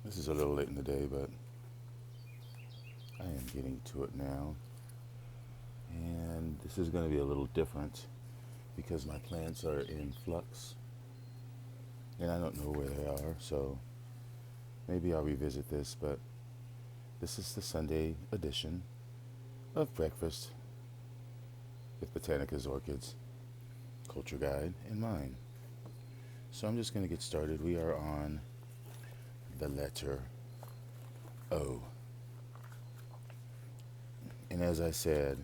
This is a little late in the day, but I am getting to it now. And this is going to be a little different because my plants are in flux and I don't know where they are, so maybe I'll revisit this, but this is the Sunday edition of Breakfast with Botanicas Orchids, Culture Guide, and mine. So I'm just going to get started. We are on the letter O. And as I said,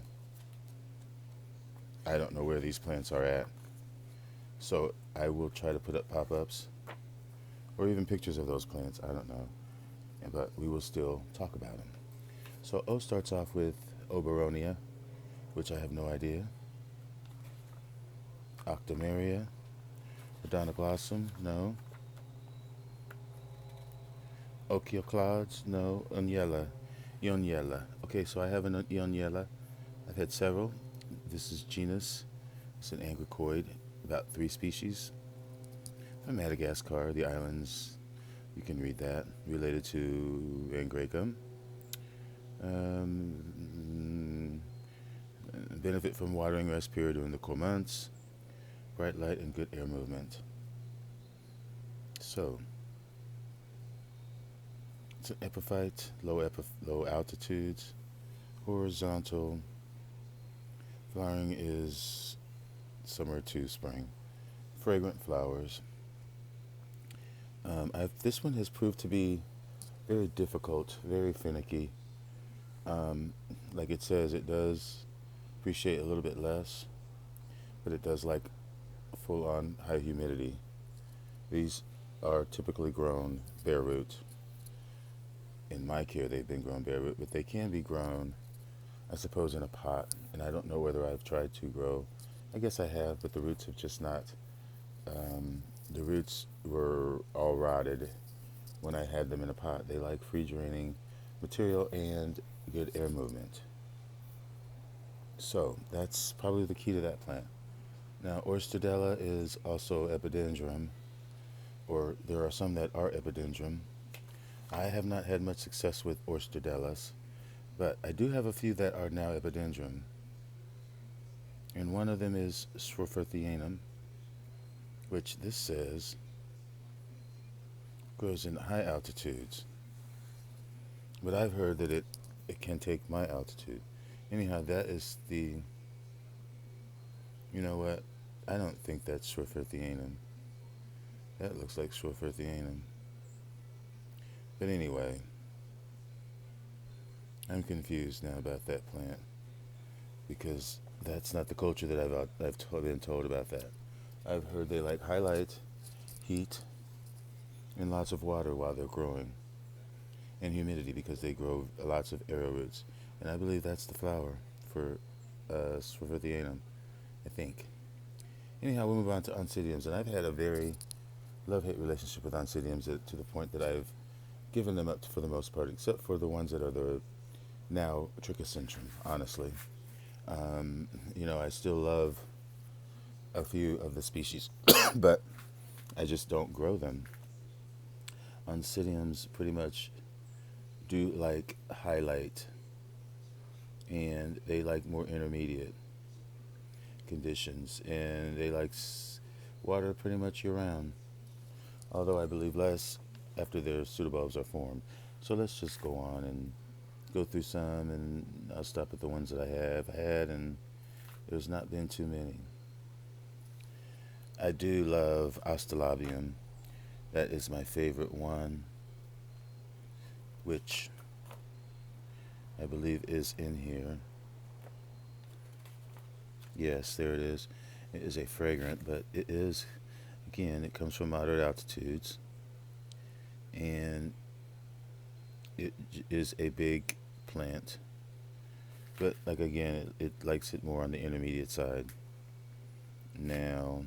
I don't know where these plants are at. So I will try to put up pop-ups or even pictures of those plants. I don't know. But we will still talk about them. So O starts off with Oberonia, which I have no idea. Octomeria. Odontoglossum, no. Ochioclades, no. Ioniella. Okay, so I have an Ioniella. I've had several. This is genus. It's an angricoid, about 3 species. From Madagascar, the islands. You can read that. Related to Angraecum. Benefit from watering rest period during the cool months. Bright light and good air movement. So, it's an epiphyte, low altitudes, horizontal. Flowering is summer to spring. Fragrant flowers. This one has proved to be very difficult, very finicky. Like it says, it does appreciate a little bit less, but it does like full-on high humidity. These are typically grown bare root. In my care, they've been grown bare root, but they can be grown, I suppose, in a pot. And I don't know whether I've tried to grow. I guess I have, but the roots have just not. The roots were all rotted when I had them in a pot. They like free draining material and good air movement. So that's probably the key to that plant. Now, Orstadella is also epidendrum, or there are some that are epidendrum. I have not had much success with Orstadellas, but I do have a few that are now epidendrum. And one of them is Schroepferthianum, which this says grows in high altitudes. But I've heard that it can take my altitude. Anyhow, that is the, you know what, I don't think that's Schroepferthianum. That looks like Schroepferthianum. But anyway, I'm confused now about that plant because that's not the culture that I've been told about that. I've heard they like highlight, heat, and lots of water while they're growing, and humidity because they grow lots of arrowroots. And I believe that's the flower for Schroepferthianum, I think. Anyhow, we'll move on to Oncidiums, and I've had a very love-hate relationship with Oncidiums to the point that I've given them up for the most part, except for the ones that are the now Trichocentrum, honestly. I still love a few of the species, but I just don't grow them. Oncidiums pretty much do like highlight, and they like more intermediate conditions, and they like water pretty much year-round, although I believe less after their pseudobulbs are formed. So let's just go on and go through some, and I'll stop at the ones that I have had, and there's not been too many. I do love Ostalavium. That is my favorite one, which I believe is in here. Yes, there it is. It is a fragrant, but it is, again, it comes from moderate altitudes, and it is a big plant, but like again, it likes it more on the intermediate side. Now,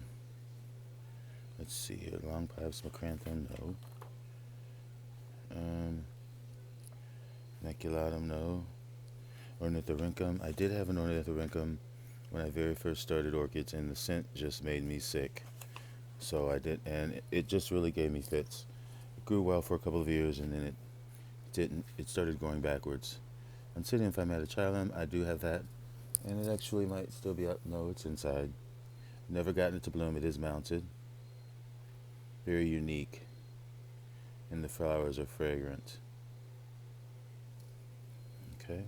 let's see here. Long pipes macranthum, no. Maculatum, no. Ornithorhynchum. I did have an ornithorhynchum when I very first started orchids, and the scent just made me sick. So I did, and it just really gave me fits. grew well for a couple of years, and then it didn't. It started going backwards. Oncidium Phymatichilum, I do have that, and it actually might still be out. No, it's inside. Never gotten it to bloom. It is mounted. Very unique, and the flowers are fragrant. Okay.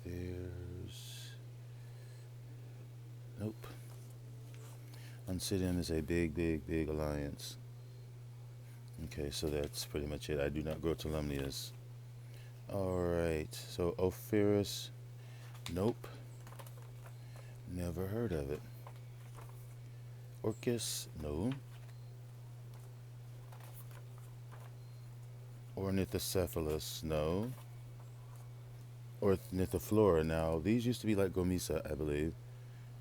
There's... Nope. Oncidium is a big, big, big alliance. Okay, so that's pretty much it. I do not grow Tolumnias. Alright, so Ophrys, nope. Never heard of it. Orchis, no. Ornithocephalus, no. Ornithoflora, now these used to be like Gomisa, I believe.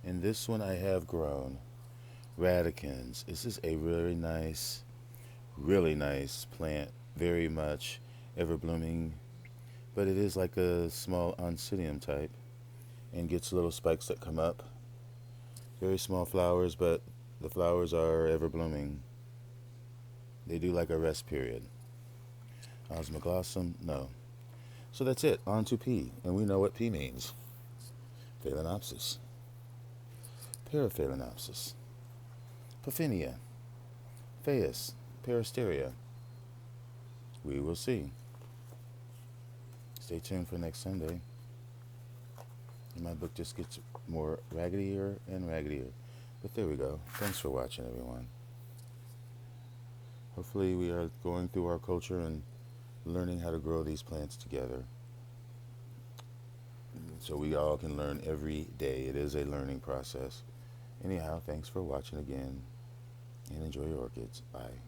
And this one I have grown. Radicans. This is a really nice plant. Very much ever blooming. But it is like a small oncidium type. And gets little spikes that come up. Very small flowers, but the flowers are ever blooming. They do like a rest period. Osmoglossum, no. So that's it. On to P. And we know what P means. Phalaenopsis. Paraphalaenopsis. Paphinia. Phaeus. Peristeria. We will see. Stay tuned for next Sunday. My book just gets more raggedier and raggedier. But there we go. Thanks for watching, everyone. Hopefully we are going through our culture and learning how to grow these plants together. So we all can learn every day. It is a learning process. Anyhow, thanks for watching again. And enjoy your orchids. Bye.